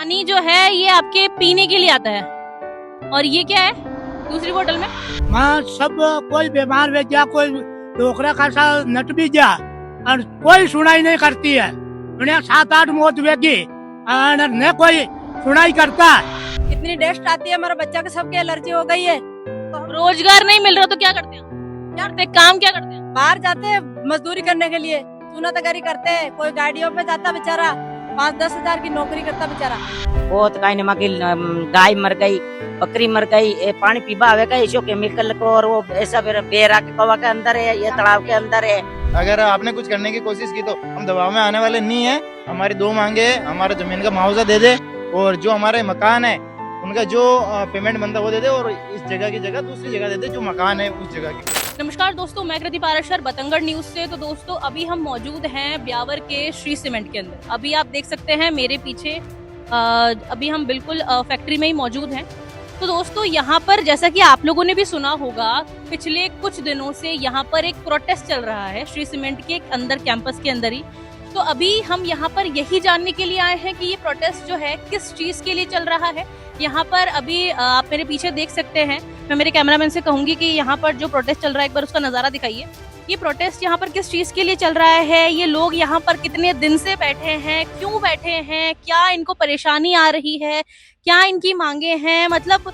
पानी जो है ये आपके पीने के लिए आता है और ये क्या है दूसरी बोतल में? वहाँ सब कोई बीमार हो गया, कोई डोकरा का सा नट भी गया और कोई सुनाई नहीं करती है। दुनिया 7-8 मौत होगी और न कोई सुनाई करता। इतनी डेस्ट आती है, हमारे बच्चा के सबके एलर्जी हो गई है। रोजगार नहीं मिल रहा तो क्या करते हैं? क्या करते हैं? काम क्या करते हैं? बाहर जाते हैं मजदूरी करने के लिए, चूना तगारी करते हैं, कोई गाड़ियों पे जाता बेचारा, 5-10 हजार की नौकरी करता बेचारा। बहुत काई नमा की गाय मर गई, बकरी मर गई, ये पानी पीबा आवे का इसो केमिकल को और वो ऐसा बेरा के कवा के अंदर है, ये तालाब के अंदर है। अगर आपने कुछ करने की कोशिश की तो हम दबाव में आने वाले नहीं है। हमारी 2 मांगे, हमारा जमीन का मुआवजा दे दे और जो हमारे मकान है उनका जो पेमेंट बनता वो दे दे और इस जगह की जगह दूसरी जगह दे दे जो मकान है उस जगह की। नमस्कार दोस्तों, मैं कृति पाराशर बतंगड़ न्यूज से। तो दोस्तों अभी हम मौजूद हैं ब्यावर के श्री सीमेंट के अंदर। अभी आप देख सकते हैं मेरे पीछे अभी हम बिल्कुल फैक्ट्री में ही मौजूद हैं। तो दोस्तों यहाँ पर जैसा कि आप लोगों ने भी सुना होगा, पिछले कुछ दिनों से यहाँ पर एक प्रोटेस्ट चल रहा है श्री सीमेंट के अंदर, कैंपस के अंदर ही। तो अभी हम यहाँ पर यही जानने के लिए आए हैं कि ये प्रोटेस्ट जो है किस चीज के लिए चल रहा है। यहाँ पर अभी आप मेरे पीछे देख सकते हैं, मैं मेरे कैमरामैन से कहूंगी कि यहाँ पर जो प्रोटेस्ट चल रहा है एक बार उसका नजारा दिखाइए। ये प्रोटेस्ट यहाँ पर किस चीज के लिए चल रहा है, ये लोग यहाँ पर कितने दिन से बैठे हैं, क्यों बैठे हैं, क्या इनको परेशानी आ रही है, क्या इनकी मांगे हैं, मतलब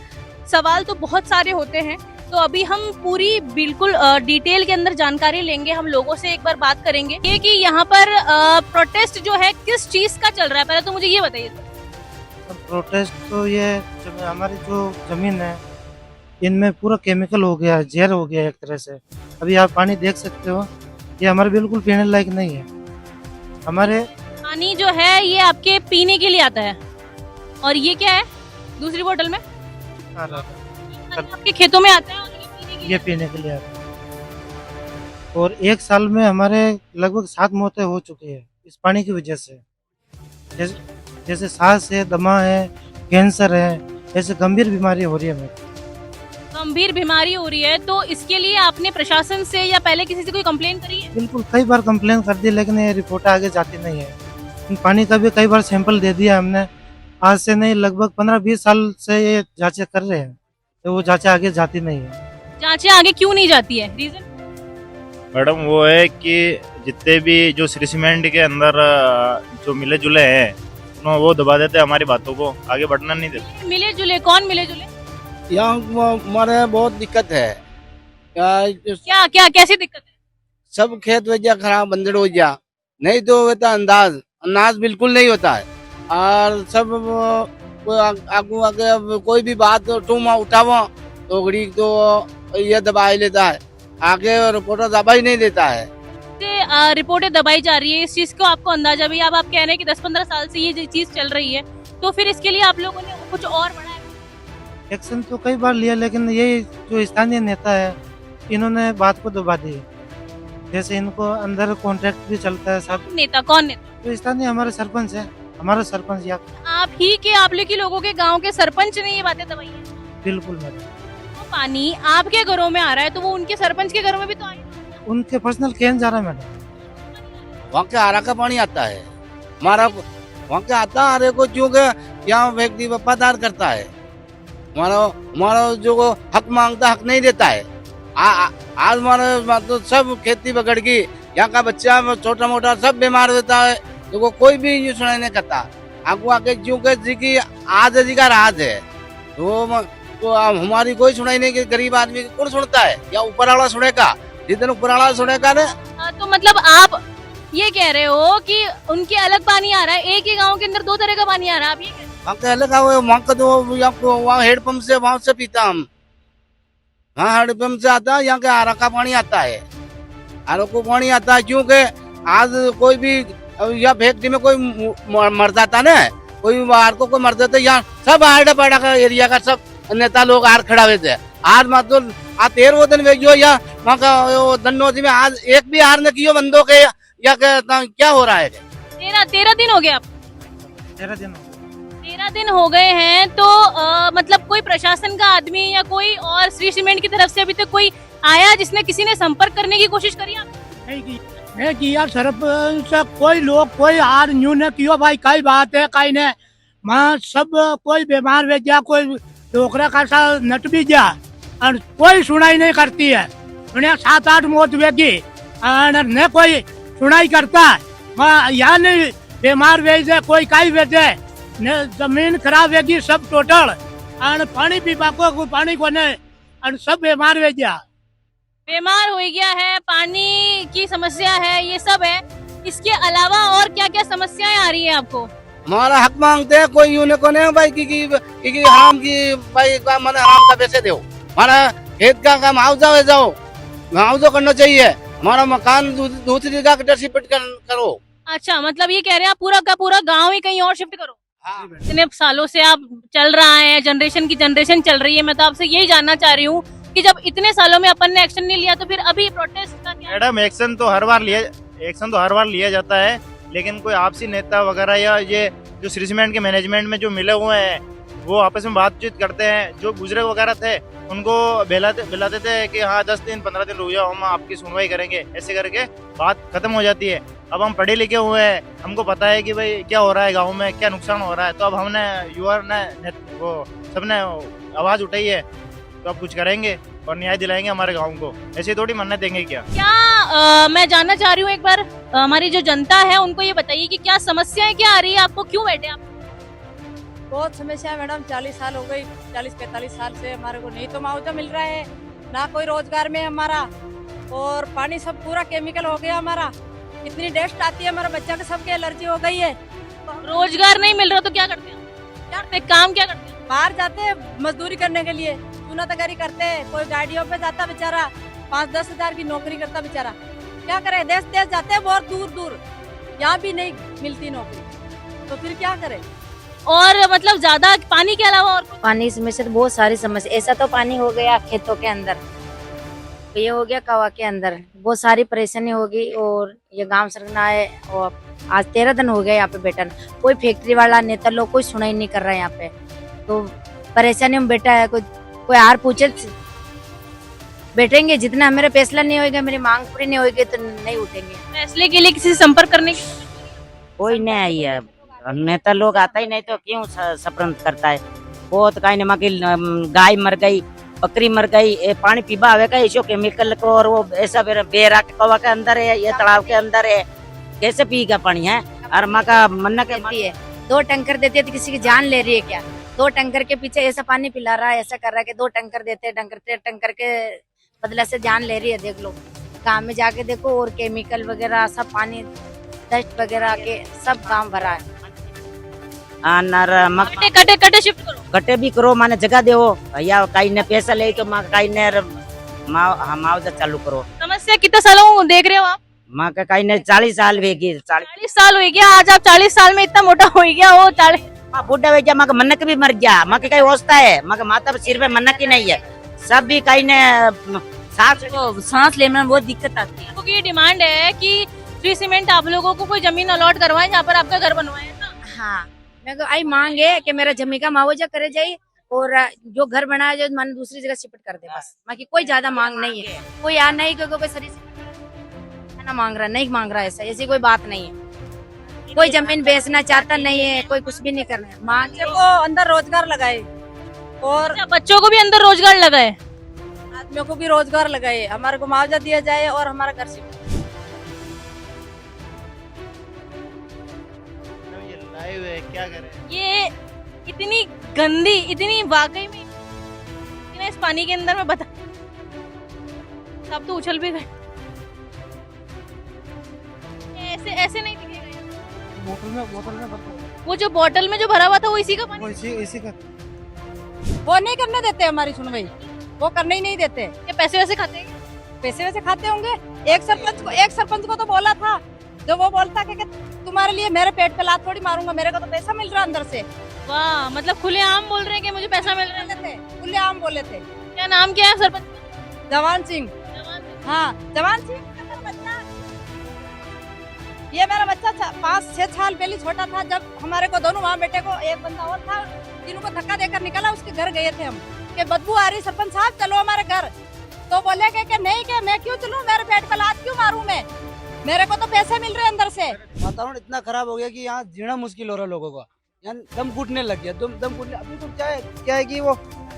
सवाल तो बहुत सारे होते हैं। तो अभी हम पूरी बिल्कुल डिटेल के अंदर जानकारी लेंगे, हम लोगों से एक बार बात करेंगे ये कि यहाँ पर प्रोटेस्ट जो है किस चीज का चल रहा है। पहले तो मुझे ये बताइए। प्रोटेस्ट तो ये हमारी जो जमीन है इनमें पूरा केमिकल हो गया है, जहर हो गया है एक तरह से। अभी आप पानी देख सकते हो, ये हमारे बिल्कुल पीने लायक नहीं है। हमारे पानी जो है ये आपके पीने के लिए आता है और ये क्या है दूसरी बोतल में? आपके खेतों में आता है और ये पीने के लिए आता है। और एक साल में हमारे लगभग 7 मौतें हो चुकी है इस पानी की वजह से। जैसे सांस है, दमा है, कैंसर है, ऐसे गंभीर बीमारी हो रही है। हमें गंभीर बीमारी हो रही है, तो इसके लिए आपने प्रशासन से या पहले किसी से कोई कंप्लेन करी है? बिल्कुल कई बार कंप्लेन कर दी, लेकिन ये रिपोर्ट आगे जाती नहीं है। पानी का भी कई बार सैंपल दे दिया हमने, आज से नहीं लगभग 15-20 साल से ये जांचें कर रहे हैं, तो वो जांचें आगे जाती नहीं है। जांचें आगे क्यों नहीं जाती है? रीजन मैडम वो है कि जितने भी जो श्री सीमेंट के अंदर जो मिले जुले हैं वो दबा देते हैं, हमारी बातों को आगे बढ़ना नहीं देते। मिले जुले कौन मिले जुले? यहाँ हमारे बहुत दिक्कत है। क्या क्या कैसी दिक्कत है? सब खेत वजह खराब बंदर हो गया, नहीं तो होता अनाज बिल्कुल नहीं होता है। और सब आगू आगे अब कोई भी बात टूमा उठावा तो घड़ी तो ये दबाई लेता है, आगे रिपोर्टर दबाई नहीं देता है। रिपोर्टें दबाई जा रही है, इस चीज को आपको अंदाजा भी? अब आप कह रहे हैं कि 10-15 साल से ये चीज चल रही है, तो फिर इसके लिए आप लोगों ने कुछ और बढ़ाया? एक्शन तो कई बार लिया, लेकिन ये जो स्थानीय नेता है इन्होंने बात को दबा दी। जैसे इनको अंदर कॉन्ट्रैक्ट भी चलता है सब। नेता कौन नेता? तो स्थानीय हमारे सरपंच है, हमारा सरपंच या आप ही के, आप लोग के लोगों के गांव के सरपंच ने ये बातें दबाई है? बिल्कुल मैडम। तो पानी आपके घरों में आ रहा है तो वो उनके सरपंच के घरों में भी तो आएगा। उनके पर्सनल कैन जा रहा है मैडम। वहाँ के आरा का पानी आता है हमारा, वहाँ के आता आरे को जो यहाँ व्यक्ति वफादार करता है, हमारा जो हक मांगता हक नहीं देता है। आज हमारा तो सब खेती बगड़ गई, यहाँ का बच्चा छोटा मोटा सब बीमार होता है, तो कोई भी ये सुनाई नहीं करता। आगू आके जो जी की आज जी का राज है, तो हमारी कोई सुनाई नहीं कि गरीब आदमी कौन सुनता है, या ऊपर वाला सुनेगा, जितने ऊपर वाला सुनेगा ना। तो मतलब आप ये कह रहे हो कि उनके अलग पानी आ रहा है, एक ही गांव के अंदर 2 तरह का पानी आ रहा है? आप ये वहाँ का अलग वहाँ का तो वहाँ हेडपम्प से वहाँ से पीता हम, हाँ हेडपम्प से आता है, यहाँ के आरा का पानी आता है, आरो को पानी आता है। क्योंकि आज कोई भी या फैक्ट्री में कोई मर जाता ना, कोई बाहर को कोई मर जाता, यहाँ सब आड़ा पाड़ा का एरिया का सब नेता लोग आर खड़ा हुए थे। आज मतलब 13 दिन भेजो या वहाँ का धनौजी में आज एक भी हार न कियो बंदों के, या क्या हो रहा है? 13 दिन हो गए आप? 13 दिन हो गए हैं। तो मतलब कोई प्रशासन का आदमी या कोई और श्री सीमेंट की तरफ से अभी तक कोई आया जिसने किसी ने संपर्क करने की कोशिश करी? आप नहीं किया सरपंच, कोई लोग कोई हार न्यू न कियो भाई, कई बात है कई ने માં સબ કોઈ બીમાર વે ગયા, કોઈ ડોકરા ખાસા નટબી ગયા અને કોઈ સુનાઈ નહીં કરતી है। उन्हें 7-8 मौत वेगी और न कोई सुनाई करता या नहीं बीमार वे से कोई काई वेचे ने जमीन खराब वेगी सब टोटल और पानी पीवा को पानी को ने और सब बीमार वे गया। बीमार हो गया है, पानी की समस्या है, ये सब है। इसके अलावा और क्या क्या समस्याएं आ रही है आपको? हमारा हक मांगते हैं, कोई यूं को नहीं भाई कि हराम की भाई मन हराम का पैसे दो, हमारा खेत का मुआवजा हो जाओ, मुआवजा करना चाहिए, हमारा मकान दूसरी जगह का शिफ्ट करो। अच्छा, मतलब ये कह रहे हैं आप पूरा का पूरा गांव ही कहीं और शिफ्ट करो। हाँ। इतने सालों से आप चल रहा है, जनरेशन की जनरेशन चल रही है, मैं तो आपसे यही जानना चाह रही हूँ कि जब इतने सालों में अपन ने एक्शन नहीं लिया तो फिर अभी प्रोटेस्ट का क्या? मैडम एक्शन तो हर बार लिया जाता है, लेकिन कोई आपसी नेता वगैरह या ये जो श्री सीमेंट के मैनेजमेंट में जो मिले हुए हैं वो आपस में बातचीत करते हैं। जो बुजुर्ग वगैरह थे उनको बुलाते थे कि हाँ 10 दिन 15 दिन रुक जाओ, हम आपकी सुनवाई करेंगे, ऐसे करके बात खत्म हो जाती है। अब हम पढ़े लिखे हुए हैं, हमको पता है कि भाई क्या हो रहा है गाँव में, क्या नुकसान हो रहा है, तो अब हमने युवा ने वो सबने आवाज उठाई है, तो अब कुछ करेंगे और न्याय दिलाएंगे हमारे गाँव को। ऐसे थोड़ी मन्नत देंगे क्या? क्या मैं जानना चाह रही हूँ एक बार हमारी जो जनता है उनको ये बताइए कि क्या समस्याएं क्या आ रही है आपको, क्यों बैठे आप? बहुत समस्या है मैडम, 40 साल हो गई, 40-45 साल से हमारे को नहीं तो मुआवजा मिल रहा है, ना कोई रोजगार में हमारा, और पानी सब पूरा केमिकल हो गया हमारा, इतनी डस्ट आती है, हमारे बच्चा के सबके एलर्जी हो गई है। रोजगार नहीं मिल रहा तो क्या करते हैं? क्या करते हैं? काम क्या करते हैं? बाहर जाते हैं मजदूरी करने के लिए, चूनातगारी करते हैं, कोई गाड़ियों पे जाता बेचारा, 5-10 हजार की नौकरी करता बेचारा, क्या करे, देश देश जाते हैं बहुत दूर दूर, यहाँ भी नहीं मिलती नौकरी, तो फिर क्या करे? और मतलब ज्यादा पानी के अलावा और पानी की समस्या तो बहुत सारी समस्या, ऐसा तो पानी हो गया खेतों के अंदर, ये हो गया कवा के अंदर, बहुत सारी परेशानी होगी। और ये गांव सरगना है और आज 13 दिन हो गए यहाँ पे बैठन, कोई फैक्ट्री वाला नेता लोग कोई सुनाई नहीं कर रहा है यहाँ पे, तो परेशानी में बैठा है। कोई हार पूछे बैठेंगे, जितना हमारे फैसला नहीं होगा, मेरी मांग पूरी नहीं होगी तो नहीं उठेंगे। फैसले के लिए किसी से संपर्क करने की कोई नहीं आई है, नेता लोग आता ही नहीं तो क्यों सपरंत करता है। बहुत कहीं मकी गाय मर गई, बकरी मर गई, पानी पीबा आवेगा ऐसो केमिकल को, और वो ऐसा बेरा के कवा के अंदर है, ये तालाब के अंदर है, कैसे पीगा पानी है? और माँ का मन्ना कहती है 2 टैंकर देती है तो किसी की जान ले रही है क्या? 2 टैंकर के पीछे ऐसा पानी पिला रहा है, ऐसा कर रहा है कि 2 टैंकर देते, टैंकर के बदले से जान ले रही है। देख लो गाँव में जाके देखो, और केमिकल वगैरह सब पानी डस्ट वगैरह के सब गाँव भरा है। कटे शिफ्ट करो, कटे भी करो, माने जगह दे या कहीं ने पैसा ले तो कहीं ने मुआवजा चालू करो। समस्या कितने सालों देख रहे हो आप? माँ का कहीं ने 40 साल वेगी, 40 साल हो गया। आज आप 40 साल में इतना मोटा हो गया हो, 40 बुढ़ा हो गया, माँ का मन्नक भी मर गया, माँ के कहीं होता है, माँ का माता सिर पे मन्नक ही नहीं है, सब भी कहीं ने सांस लेने में बहुत दिक्कत आती है। क्योंकि ये डिमांड है कि श्री सीमेंट आप लोगों को कोई जमीन अलॉट करवाए जहाँ पर आपका घर बनवाए ना। हाँ, मेरे को आई मांग है कि मेरा जमीन का मुआवजा करे जाए, और जो घर बनाया जाए मन दूसरी जगह शिफ्ट कर दे, बस बाकी कोई ज्यादा मांग नहीं है। कोई यहाँ नहीं क्योंकि कोई शरीर ना मांग रहा, नहीं मांग रहा, ऐसी कोई बात नहीं है। कोई जमीन बेचना चाहता नहीं है, कोई कुछ भी नहीं करना है। मांग बच्चे को अंदर रोजगार लगाए, और अच्छा, बच्चों को भी अंदर रोजगार लगाए, आदमियों को भी रोजगार लगाए, हमारे को मुआवजा दिया जाए और हमारा घर शिफ्ट। ये लाइव है, क्या करें? ये इतनी गंदी, इतनी वाकई में इस पानी के अंदर में बता, सब तो उछल भी गए। ऐसे ऐसे नहीं दिखेगा। बोतल में वो जो बोतल में जो भरा हुआ था वो इसी का पानी, इसी का वो नहीं करने देते हमारी सुनवाई, वो करने ही नहीं देते। ये पैसे वैसे खाते हैं? पैसे वैसे खाते होंगे। एक सरपंच को तो बोला था, जो वो बोलता कि तुम्हारे लिए मेरे पेट पे लात थोड़ी मारूंगा, मेरे को तो पैसा मिल रहा अंदर से। वाह, मतलब खुलेआम बोल रहे हैं कि मुझे पैसा मिल रहा है। खुले आम बोले थे। क्या नाम क्या है सरपंच का? जवान सिंह। हाँ, जवान सिंह। ये मेरा बच्चा 5-6 साल पहले छोटा था, जब हमारे को दोनों वहाँ बेटे को, एक बंदा और था, तीनों को धक्का देकर निकला, उसके घर गए थे हम कि बदबू आ रही, सरपंच साहब चलो हमारे घर। तो बोले कि नहीं, कि मैं क्यों चलूं, मेरे पेट पे लात क्यों मारूं मैं, मेरे को तो पैसे मिल रहे अंदर से। वातावरण इतना खराब हो गया कि यहाँ जीना मुश्किल हो रहा है लोगों का। यानी दम घुटने लग गया, दम घुटने। अभी तो क्या है कि वो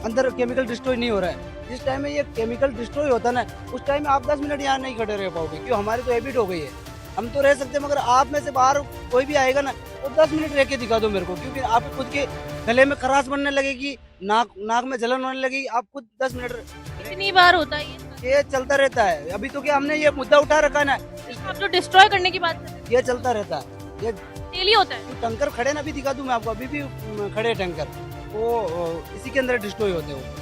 अंदर केमिकल डिस्ट्रॉय नहीं हो रहा है। जिस टाइम में ये केमिकल डिस्ट्रॉय होता है ना, उस टाइम में आप 10 मिनट यहाँ नहीं खड़े रह पाओगे, क्यों हमारी तो हैबिट हो गई है। हम तो रह सकते हैं, मगर आप में से बाहर कोई भी आएगा ना, तो 10 मिनट रह के दिखा दो मेरे को, क्योंकि आप खुद के गले में खराश बनने लगेगी, नाक में जलन होने लगेगी। आप खुद 10 मिनट कितनी बार होता है ये चलता रहता है। अभी तो क्या हमने ये मुद्दा उठा रखा है ना, आप जो डिस्ट्रॉय करने की बात कर रहे हैं ये चलता रहता है। ये डेली होता है। टैंकर खड़े ना, अभी दिखा दूं मैं आपको, अभी भी खड़े टैंकर, वो इसी के अंदर डिस्ट्रॉय होते हैं।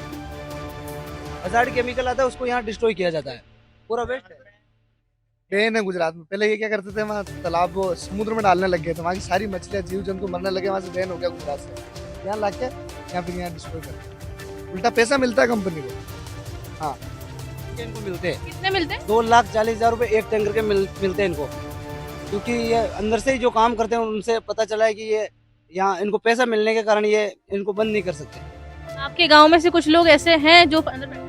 हजार्ड केमिकल आता है, उसको यहाँ डिस्ट्रॉय किया जाता है, पूरा वेस्ट है। ट्रेन है गुजरात में। पहले ये क्या करते थे, वहाँ तालाब वो समुद्र में डालने लग गए थे, वहाँ की सारी मछलियाँ जीव जंतु मरने लगे, वहाँ से बैन हो गया गुजरात से। यहाँ ला के यहाँ फिर यहाँ डिस्ट्रॉय करते, उल्टा पैसा मिलता है कंपनी को। हाँ, इनको मिलते हैं कितने मिलते हैं? 2,40,000 रुपए एक टैंकर के मिलते हैं इनको, क्योंकि ये अंदर से ही जो काम करते हैं उनसे पता चला है कि ये यहाँ इनको पैसा मिलने के कारण ये इनको बंद नहीं कर सकते। आपके गांव में से कुछ लोग ऐसे हैं जो अंदर बैठे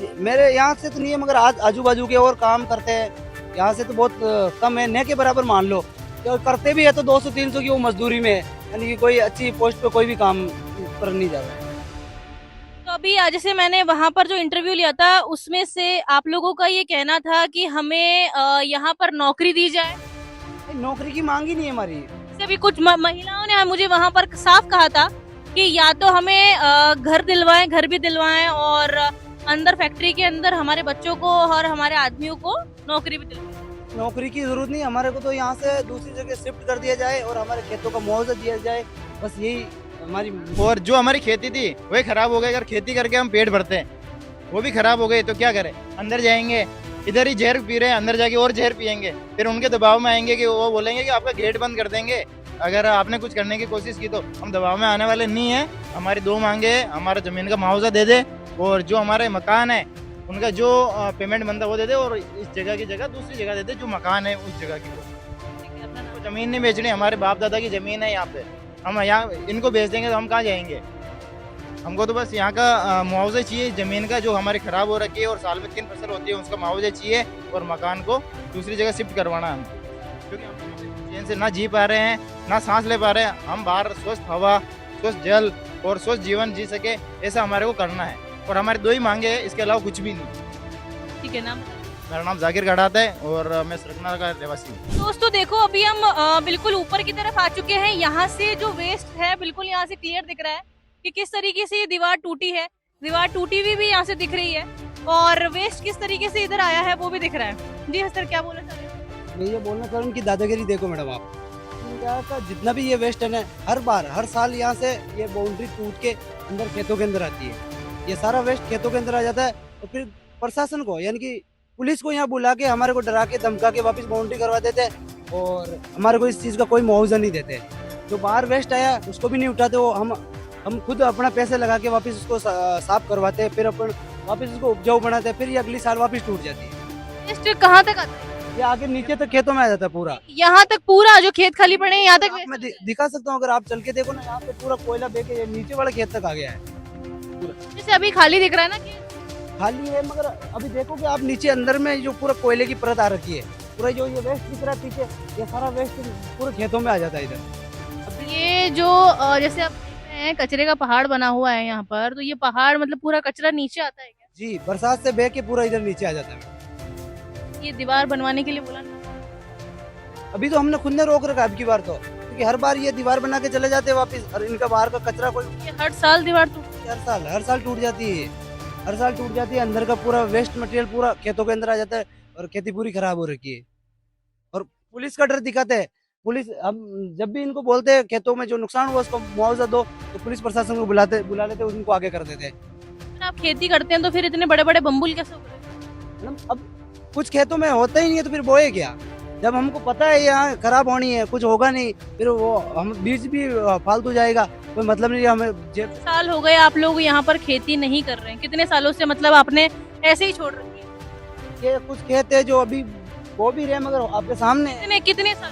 हैं? मेरे यहाँ से तो नहीं है, मगर आजू बाजू के और काम करते हैं। यहाँ से तो बहुत कम है, न के बराबर मान लो। तो करते भी है तो 200-300 की वो मजदूरी में है, यानी कि कोई अच्छी पोस्ट पे कोई भी काम कर नहीं जा रहा है। तो अभी आज जैसे मैंने वहां पर जो इंटरव्यू लिया था, उसमें से आप लोगों का ये कहना था कि हमें यहाँ पर नौकरी दी जाए। नौकरी की मांग ही नहीं है हमारी। जैसे अभी कुछ महिलाओं ने मुझे वहां पर साफ कहा था कि या तो हमें घर भी दिलवाएं और अंदर फैक्ट्री के अंदर हमारे बच्चों को और हमारे आदमियों को नौकरी भी दिलवाएं। नौकरी की जरूरत नहीं हमारे को, तो यहाँ से दूसरी जगह शिफ्ट कर दिया जाए और हमारे खेतों का मुआवजा दिया जाए, बस यही हमारी। और जो हमारी खेती थी वही खराब हो गई। अगर खेती करके हम पेट भरते हैं, वो भी खराब हो गई तो क्या करें? अंदर जाएंगे, इधर ही जहर पी रहे हैं, अंदर जाके और जहर पियेंगे, फिर उनके दबाव में आएंगे कि वो बोलेंगे कि आपका गेट बंद कर देंगे अगर आपने कुछ करने की कोशिश की तो। हम दबाव में आने वाले नहीं है। हमारी 2 मांगे, हमारा जमीन का मुआवजा दे दे और जो हमारे मकान है उनका जो पेमेंट बनता वो दे दे, और इस जगह की जगह दूसरी जगह दे दे जो मकान है उस जगह की। वो जमीन नहीं बेचनी, हमारे बाप दादा की जमीन है यहाँ पे। हम यहाँ इनको बेच देंगे तो हम कहाँ जाएंगे? हमको तो बस यहाँ का मुआवजा चाहिए जमीन का, जो हमारी खराब हो रखी है और साल में 3 फसल होती है, उसका मुआवजा चाहिए, और मकान को दूसरी जगह शिफ्ट करवाना है हमको, क्योंकि हम चैन से ना जी पा रहे हैं, ना सांस ले पा रहे हैं। हम बाहर स्वस्थ हवा, स्वस्थ जल और स्वस्थ जीवन जी सके, ऐसा हमारे को करना है। और हमारी 2 ही मांगे हैं, इसके अलावा कुछ भी नहीं। ठीक है। नाम? मेरा नाम जाकिर गढ़ात है और मैं सरकना का रहवासी हूँ। दोस्तों देखो, अभी हम बिल्कुल ऊपर की तरफ आ चुके हैं। यहाँ से जो वेस्ट है बिल्कुल यहाँ से क्लियर दिख रहा है कि किस तरीके से ये दीवार टूटी है। दीवार टूटी हुई भी यहाँ से दिख रही है और वेस्ट किस तरीके से इधर आया है वो भी दिख रहा है। जी सर, क्या बोलना चाह रहे हैं? मैं ये बोलना चाह रहा हूँ कि दादागिरी देखो मैडम आप, यहाँ का जितना भी ये वेस्ट है ना, हर साल यहाँ से ये बाउंड्री टूट के अंदर खेतों के अंदर आती है। ये सारा वेस्ट खेतों के अंदर आ जाता है और फिर प्रशासन को यानी कि पुलिस को यहाँ बुला के हमारे को डरा के धमका के वापस बाउंड्री करवा देते हैं और हमारे को इस चीज़ का कोई मुआवजा नहीं देते। जो बाहर वेस्ट आया उसको भी नहीं उठाते, वो हम खुद अपना पैसे लगा के वापस उसको साफ करवाते हैं, फिर अपन वापस उसको उपजाऊ बनाते हैं, फिर ये अगली साल वापस टूट जाती है। वेस्ट कहाँ तक आता है? ये आगे नीचे तक खेतों में आ जाता है पूरा। यहाँ तक पूरा जो खेत खाली पड़े हैं यहाँ तक? मैं दिखा सकता हूँ, अगर आप चल के देखो ना, यहाँ पे पूरा कोयला बेके नीचे वाले खेत तक आ गया है। जैसे अभी खाली दिख रहा है ना कि खाली है, मगर अभी देखो कि आप नीचे अंदर में जो पूरा कोयले की परत आ रखी है, पूरा जो ये वेस्ट दिख रहा है पीछे, ये सारा वेस्ट पूरे खेतों में आ जाता है इधर। ये जो जैसे आप देख रहे हैं कचरे का पहाड़ बना हुआ है यहाँ पर, तो ये पहाड़ मतलब पूरा कचरा नीचे आता है क्या? जी, बरसात से बह के पूरा इधर नीचे आ जाता है। ये दीवार बनवाने के लिए बोला ना? अभी तो हमने खुद ने रोक रखा है अब की बार तो, क्योंकि हर बार ये दीवार बना के चले जाते हैं वापस, और इनका बाहर का कचरा कोई ये हर साल दीवार टूटती है? हर साल टूट जाती है, हर साल टूट जाती है। अंदर का पूरा वेस्ट मटेरियल पूरा खेतों के अंदर आ जाता है और खेती पूरी खराब हो रखी है। और पुलिस का डर दिखाते हैं, पुलिस हम जब भी इनको बोलते हैं खेतों में जो नुकसान हुआ उसको मुआवजा दो, तो पुलिस प्रशासन को बुला लेते उनको आगे कर देते हैं। अगर आप खेती करते हैं तो फिर इतने बड़े बड़े बम्बुल कैसे उग रहे हैं? अब कुछ खेतों में होता ही नहीं है तो फिर बोए क्या? जब हमको पता है यहाँ खराब होनी है, कुछ होगा नहीं, फिर वो हम बीज भी फालतू जाएगा, कोई मतलब नहीं। हमें साल हो गए आप लोग यहाँ पर खेती नहीं कर रहे हैं, कितने सालों से मतलब आपने ऐसे ही छोड़ रखी है? ये कुछ खेत है जो अभी बो भी रहे, मगर आपके सामने कितने साल?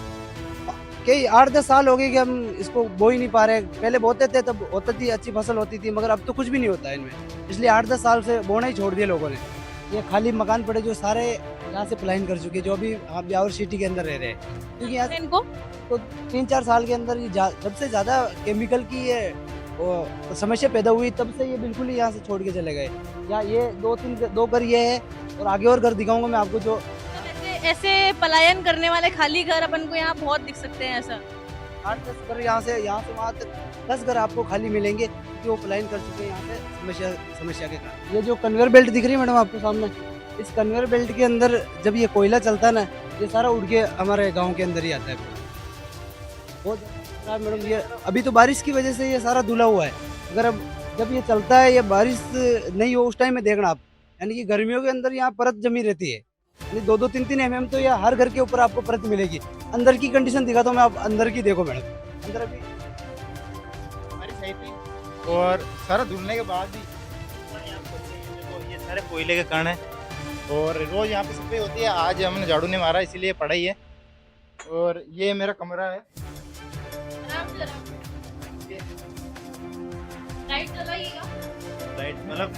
कई 8-10 साल हो गए कि हम इसको बो ही नहीं पा रहे। पहले बोते थे तब होती थी, अच्छी फसल होती थी, मगर अब तो कुछ भी नहीं होता है इनमें, इसलिए 8-10 साल से बोना ही छोड़ दिया लोगों ने। ये खाली मकान पड़े जो सारे यहाँ से पलायन कर चुके हैं, जो अभी आप ब्यावर सिटी के अंदर रह रहे हैं, क्योंकि यहाँ इनको तो 3-4 साल के अंदर ये जब से ज्यादा केमिकल की ये वो समस्या पैदा हुई, तब से ये बिल्कुल ही यहाँ से छोड़ के चले गए। यहाँ ये 2 घर ये है, और आगे और घर दिखाऊंगा मैं आपको। जो ऐसे ऐसे पलायन करने वाले खाली घर अपन को यहाँ बहुत दिख सकते हैं ऐसा। 8-10 घर यहाँ से वहाँ तक 10 घर आपको खाली मिलेंगे, क्योंकि वो पलायन कर चुके हैं यहाँ से समस्या के कारण। ये जो कन्वेयर बेल्ट दिख रही है मैडम आपको सामने, इस कन्वेयर बेल्ट के अंदर जब ये कोयला चलता है ना, ये सारा उड़ के हमारे गाँव के अंदर ही आता है। बहुत खराब मैडम, ये अभी तो बारिश की वजह से ये सारा धुला हुआ है। अगर अब जब ये चलता है, ये बारिश नहीं हो उस टाइम में देखना आप, यानी कि गर्मियों के अंदर यहाँ परत जमी रहती है, यानी 2-2, 3-3 mm तो यह हर घर के ऊपर आपको परत मिलेगी। अंदर की कंडीशन दिखाता हूँ मैं, आप अंदर की देखो मैडम। अंदर अभी हमारी सही थी, और सारा धुलने के बाद भी देखो ये सारे कोयले के कण है, और रोज यहाँ पे सफाई होती है। आज हमने झाड़ू नहीं मारा, इसीलिए पड़ा ही है। और ये मेरा कमरा है। लाइट जलाइएगा। लाइट मतलब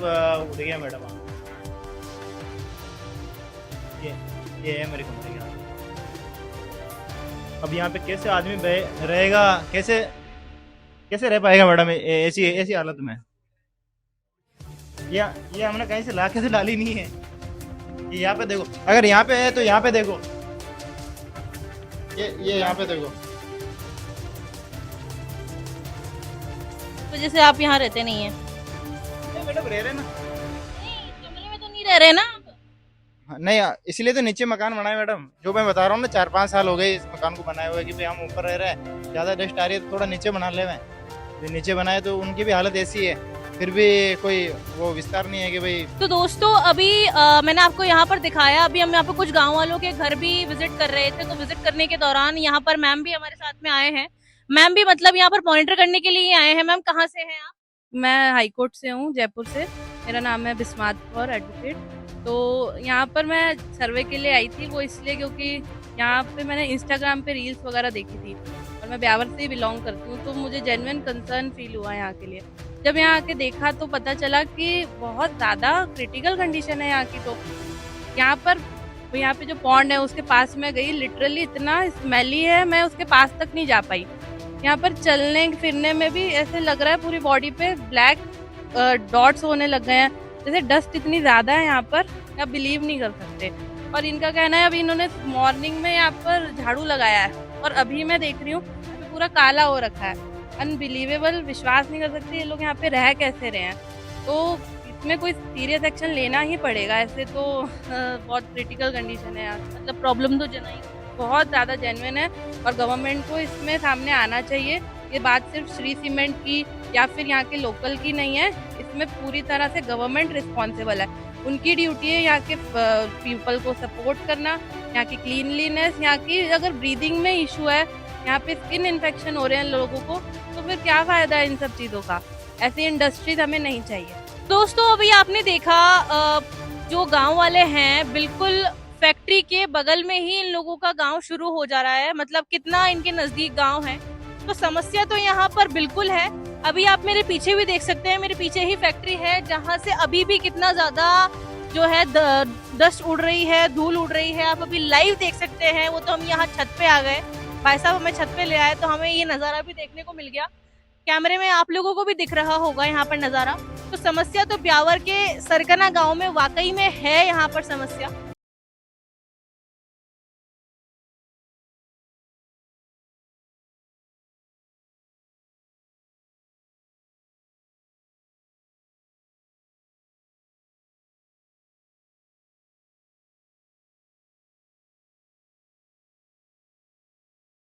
उड़ गया मैडम। ये है मेरे कमरे का। अब यहाँ पे कैसे आदमी रहेगा, कैसे रह पाएगा मैडम ऐसी हालत में? ये हमने कहीं से लाके से डाली नहीं है। ये यहाँ पे देखो, अगर यहाँ पे है तो यहाँ पे देखो, ये यहाँ पे देखो। वजह से आप यहाँ रहते नहीं है? मैडम रह रहे ना, नहीं, कमरे में तो नहीं रह रहे ना आप? नहीं, इसलिए तो नीचे मकान बनाए मैडम। जो मैं बता रहा हूँ ना, 4-5 साल हो गए इस मकान को बनाए हुए कि भाई हम ऊपर रह रहे हैं, ज़्यादा डस्ट आ रही है तो थोड़ा नीचे बना ले। जो नीचे बनाए तो उनकी भी हालत ऐसी है, फिर भी कोई वो विस्तार नहीं है कि भाई। तो दोस्तों अभी मैंने आपको यहाँ पर दिखाया, अभी हम यहाँ पर कुछ गाँव वालों के घर भी विजिट कर रहे थे। तो विजिट करने के दौरान यहाँ पर मैम भी हमारे साथ में आए हैं। मैम भी मतलब यहाँ पर मॉनिटर करने के लिए आए हैं। मैम कहाँ से हैं आप? मैं हाईकोर्ट से हूँ, जयपुर से। मेरा नाम है बिस्मात कौर एडवोकेट। तो यहाँ पर मैं सर्वे के लिए आई थी, वो इसलिए क्योंकि यहाँ पे मैंने इंस्टाग्राम पे रील्स वगैरह देखी थी, और मैं ब्यावर से ही बिलोंग करती हूँ, तो मुझे जेन्युइन कंसर्न फील हुआ यहाँ के लिए। जब यहाँ आके देखा तो पता चला कि बहुत ज़्यादा क्रिटिकल कंडीशन है यहाँ की। तो यहाँ पे जो पॉन्ड है उसके पास में गई, लिटरली इतना स्मेली है, मैं उसके पास तक नहीं जा पाई। यहाँ पर चलने फिरने में भी ऐसे लग रहा है पूरी बॉडी पे ब्लैक डॉट्स होने लग गए हैं, जैसे डस्ट इतनी ज़्यादा है यहाँ पर, आप बिलीव नहीं कर सकते। और इनका कहना है अभी इन्होंने मॉर्निंग में यहाँ पर झाड़ू लगाया है, और अभी मैं देख रही हूँ पूरा काला हो रखा है। अनबिलीवेबल, विश्वास नहीं कर सकते ये लोग यहाँ पे रह कैसे रहे हैं। तो इसमें कोई सीरियस एक्शन लेना ही पड़ेगा, ऐसे तो बहुत क्रिटिकल कंडीशन है यार। मतलब प्रॉब्लम तो जनाई बहुत ज़्यादा जेन्युइन है, और गवर्नमेंट को इसमें सामने आना चाहिए। ये बात सिर्फ श्री सीमेंट की या फिर यहाँ के लोकल की नहीं है, इसमें पूरी तरह से गवर्नमेंट रिस्पॉन्सिबल है। उनकी ड्यूटी है यहाँ के पीपल को सपोर्ट करना, यहाँ की क्लीनलीनेस, यहाँ की अगर ब्रीदिंग में इशू है, यहाँ पे स्किन इन्फेक्शन हो रहे हैं लोगों को, तो फिर क्या फ़ायदा है इन सब चीज़ों का। ऐसी इंडस्ट्रीज हमें नहीं चाहिए। दोस्तों अभी आपने देखा जो गांव वाले हैं, बिल्कुल फैक्ट्री के बगल में ही इन लोगों का गांव शुरू हो जा रहा है। मतलब कितना इनके नजदीक गांव है, तो समस्या तो यहाँ पर बिल्कुल है। अभी आप मेरे पीछे भी देख सकते हैं, मेरे पीछे ही फैक्ट्री है जहाँ से अभी भी कितना ज्यादा जो है डस्ट उड़ रही है, धूल उड़ रही है। आप अभी लाइव देख सकते हैं। वो तो हम यहाँ छत पे आ गए, भाई साहब हमें छत पे ले आए तो हमें ये नज़ारा भी देखने को मिल गया। कैमरे में आप लोगों को भी दिख रहा होगा यहाँ पर नज़ारा। तो समस्या तो ब्यावर के सरकना गांव में वाकई में है यहाँ पर समस्या।